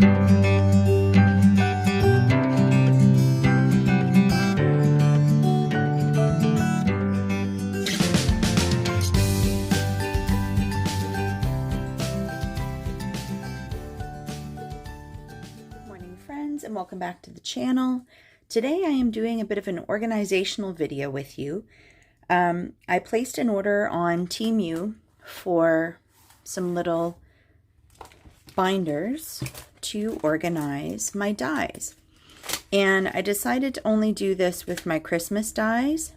And welcome back to the channel. Today I am doing a bit of an organizational video with you. I placed an order on Temu for some little binders to organize my dies. And I decided to only do this with my Christmas dies.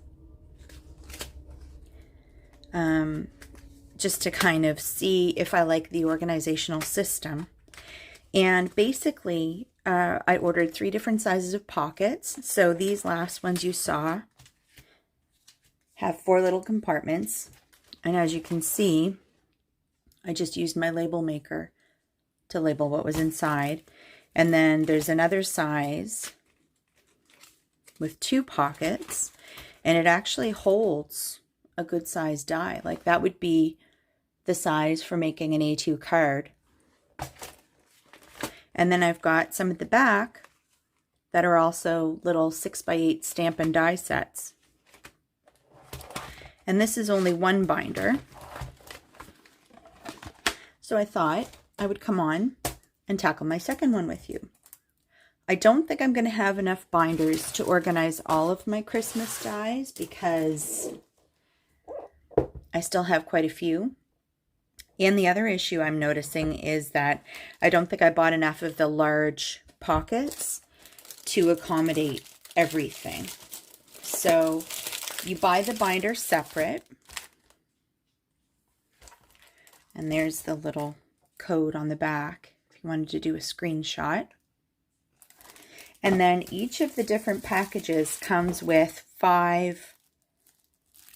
Just to kind of see if I like the organizational system. And basically, I ordered 3 different sizes of pockets. So these last ones you saw have 4 little compartments. And as you can see, I just used my label maker to label what was inside. And then there's another size with 2 pockets. And it actually holds a good size die. Like that would be the size for making an A2 card. And then I've got some at the back that are also little 6x8 stamp and die sets. And this is only one binder. So I thought I would come on and tackle my second one with you. I don't think I'm going to have enough binders to organize all of my Christmas dies because I still have quite a few. And the other issue I'm noticing is that I don't think I bought enough of the large pockets to accommodate everything. So you buy the binder separate. And there's the little code on the back if you wanted to do a screenshot. And then each of the different packages comes with 5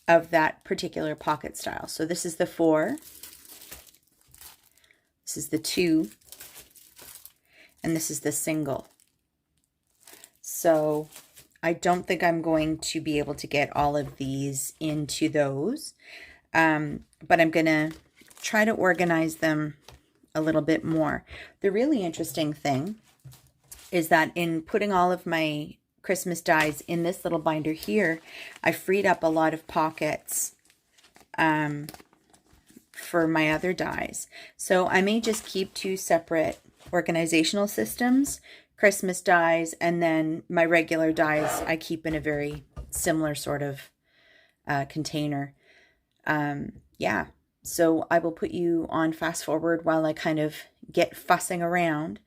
of that particular pocket style. So this is the 4. This is the 2, and this is the single. So I don't think I'm going to be able to get all of these into those, but I'm going to try to organize them a little bit more. The really interesting thing is that in putting all of my Christmas dies in this little binder here, I freed up a lot of pockets for my other dies. So I may just keep 2 separate organizational systems, Christmas dies, and then my regular dies I keep in a very similar sort of container. Yeah, so I will put you on fast forward while I kind of get fussing around.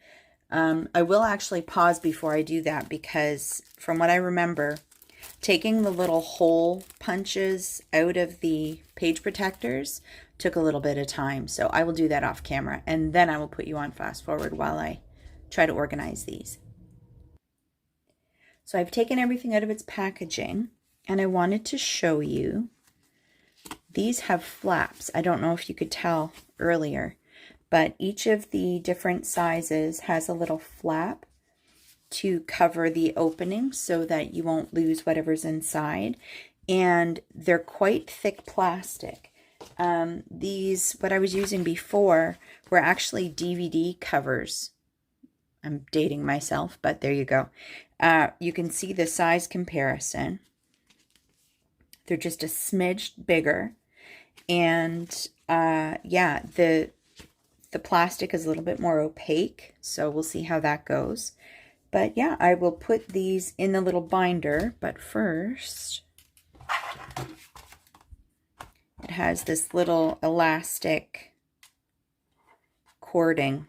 I will actually pause before I do that because from what I remember, taking the little hole punches out of the page protectors took a little bit of time. So I will do that off camera and then I will put you on fast forward while I try to organize these. So I've taken everything out of its packaging and I wanted to show you. These have flaps. I don't know if you could tell earlier, but each of the different sizes has a little flap to cover the opening so that you won't lose whatever's inside. And they're quite thick plastic. These, what I was using before, were actually DVD covers. I'm dating myself, but there you go. You can see the size comparison. They're just a smidge bigger. And yeah, the plastic is a little bit more opaque, so we'll see how that goes. But yeah, I will put these in the little binder, but first it has this little elastic cording.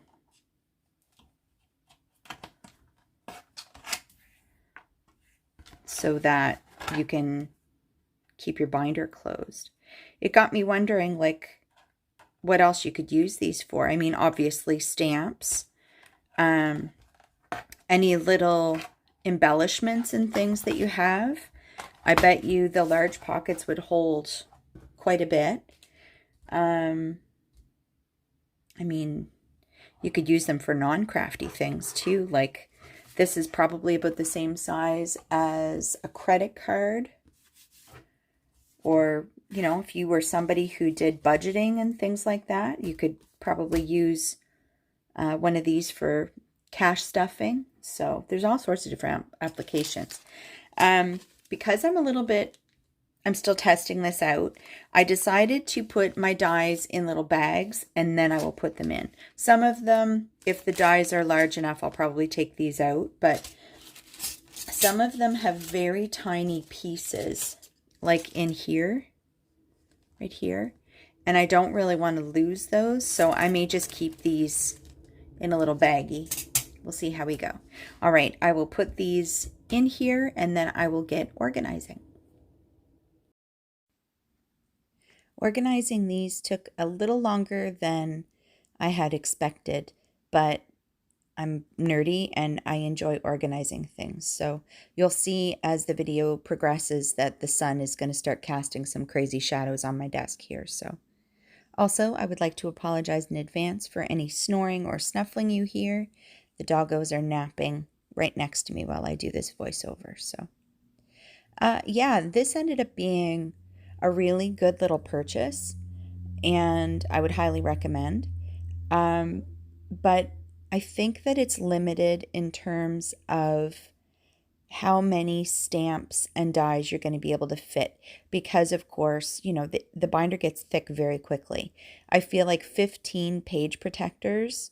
So that you can keep your binder closed. It got me wondering, like, what else you could use these for. I mean, obviously stamps, any little embellishments and things that you have. I bet you the large pockets would hold quite a bit. I mean, you could use them for non-crafty things too. Like this is probably about the same size as a credit card. Or, you know, if you were somebody who did budgeting and things like that, you could probably use one of these for cash stuffing. So there's all sorts of different applications. Because I'm still testing this out, I decided to put my dies in little bags and then I will put them in. Some of them, if the dies are large enough, I'll probably take these out, but some of them have very tiny pieces, like in here, right here, and I don't really want to lose those, so I may just keep these in a little baggie. We'll see how we go. All right, I will put these in here and then I will get organizing. Organizing these took a little longer than I had expected, but I'm nerdy and I enjoy organizing things. So you'll see as the video progresses that the sun is going to start casting some crazy shadows on my desk here. So also, I would like to apologize in advance for any snoring or snuffling you hear. The doggos are napping right next to me while I do this voiceover. So yeah, this ended up being a really good little purchase and I would highly recommend. But I think that it's limited in terms of how many stamps and dies you're going to be able to fit because, of course, you know, the binder gets thick very quickly. I feel like 15 page protectors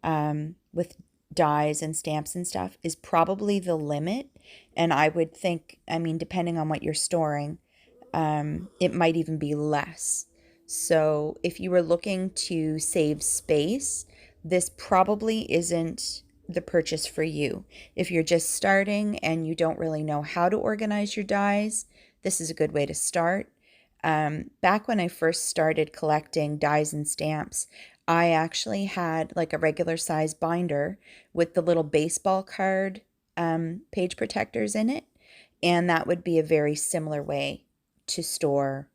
with dies and stamps and stuff is probably the limit. And I would think, I mean, depending on what you're storing, it might even be less. So if you were looking to save space, this probably isn't the purchase for you. If you're just starting and you don't really know how to organize your dies, this is a good way to start. Back when I first started collecting dies and stamps, I actually had like a regular size binder with the little baseball card page protectors in it. And that would be a very similar way to store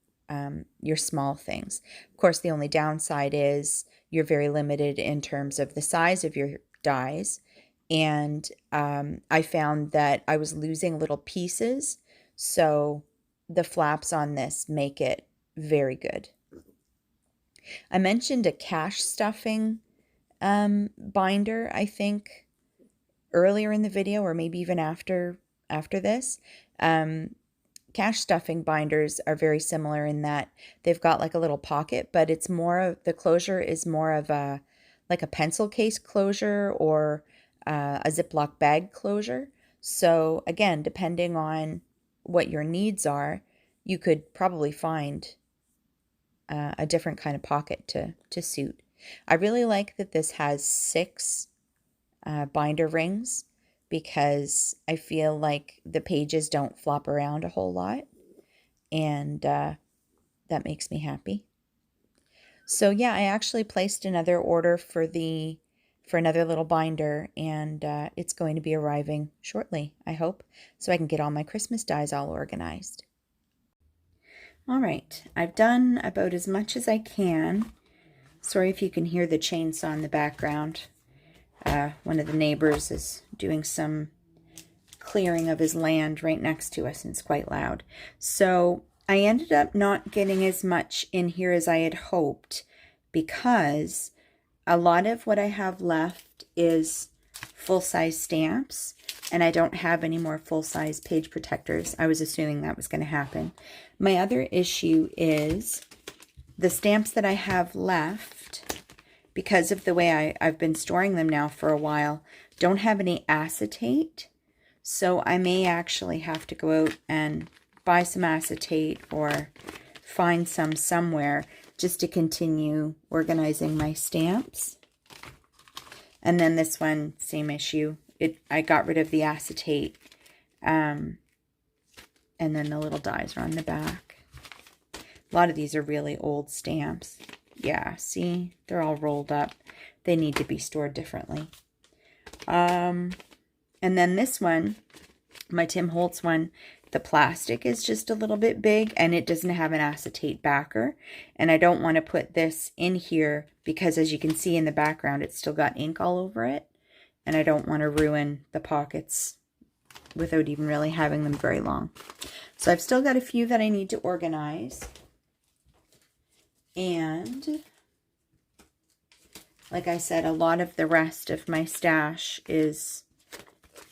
your small things. Of course, the only downside is you're very limited in terms of the size of your dies. And I found that I was losing little pieces. So the flaps on this make it very good. I mentioned a cash stuffing binder, I think, earlier in the video, or maybe even after this. Cash stuffing binders are very similar in that they've got like a little pocket, but it's more of the closure is more of a like a pencil case closure or a Ziploc bag closure. So again, depending on what your needs are, you could probably find a different kind of pocket to suit. I really like that this has 6 binder rings because I feel like the pages don't flop around a whole lot, and that makes me happy. So yeah, I actually placed another order for another little binder, and it's going to be arriving shortly, I hope, so I can get all my Christmas dies all organized. All right, I've done about as much as I can. Sorry if you can hear the chainsaw in the background. One of the neighbors is doing some clearing of his land right next to us, and it's quite loud. So I ended up not getting as much in here as I had hoped because a lot of what I have left is full-size stamps, and I don't have any more full-size page protectors. I was assuming that was going to happen. My other issue is the stamps that I have left, because of the way I've been storing them now for a while, don't have any acetate. So I may actually have to go out and buy some acetate or find some somewhere just to continue organizing my stamps. And then this one, same issue. I got rid of the acetate. And then the little dies are on the back. A lot of these are really old stamps. Yeah, see, they're all rolled up. They need to be stored differently. And then this one, my Tim Holtz one, the plastic is just a little bit big and it doesn't have an acetate backer. And I don't want to put this in here because, as you can see in the background, it's still got ink all over it. And I don't want to ruin the pockets without even really having them very long. So I've still got a few that I need to organize. And like I said, a lot of the rest of my stash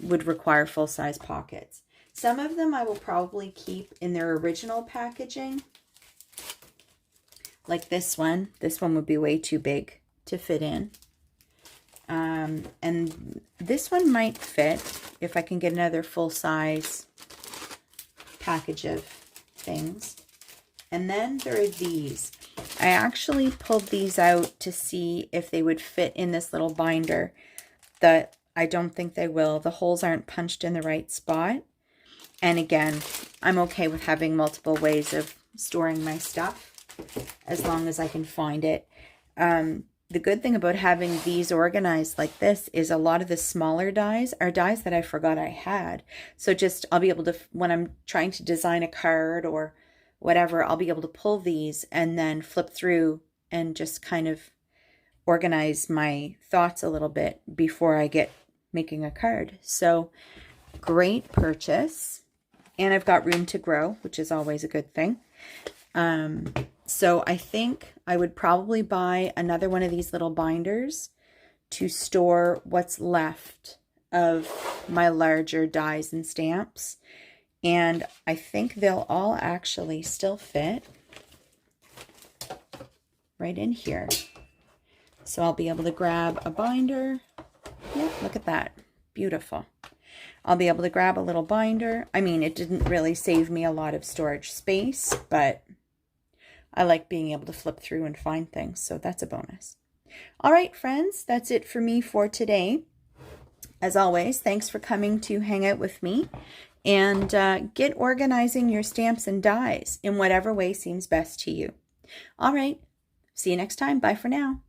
would require full-size pockets. Some of them I will probably keep in their original packaging. Like this one. This one would be way too big to fit in. And this one might fit if I can get another full-size package of things. And then there are these. I actually pulled these out to see if they would fit in this little binder. That I don't think they will. The holes aren't punched in the right spot. And again, I'm okay with having multiple ways of storing my stuff as long as I can find it. The good thing about having these organized like this is a lot of the smaller dies are dies that I forgot I had. So just, I'll be able to, when I'm trying to design a card or whatever, I'll be able to pull these and then flip through and just kind of organize my thoughts a little bit before I get making a card. So great purchase. And I've got room to grow, which is always a good thing. So I think I would probably buy another one of these little binders to store what's left of my larger dies and stamps. And I think they'll all actually still fit right in here. So I'll be able to grab a binder. Yeah, look at that. Beautiful. I'll be able to grab a little binder. I mean, it didn't really save me a lot of storage space, but I like being able to flip through and find things, so that's a bonus. All right, friends, that's it for me for today. As always, thanks for coming to hang out with me, and get organizing your stamps and dies in whatever way seems best to you. All right, see you next time. Bye for now.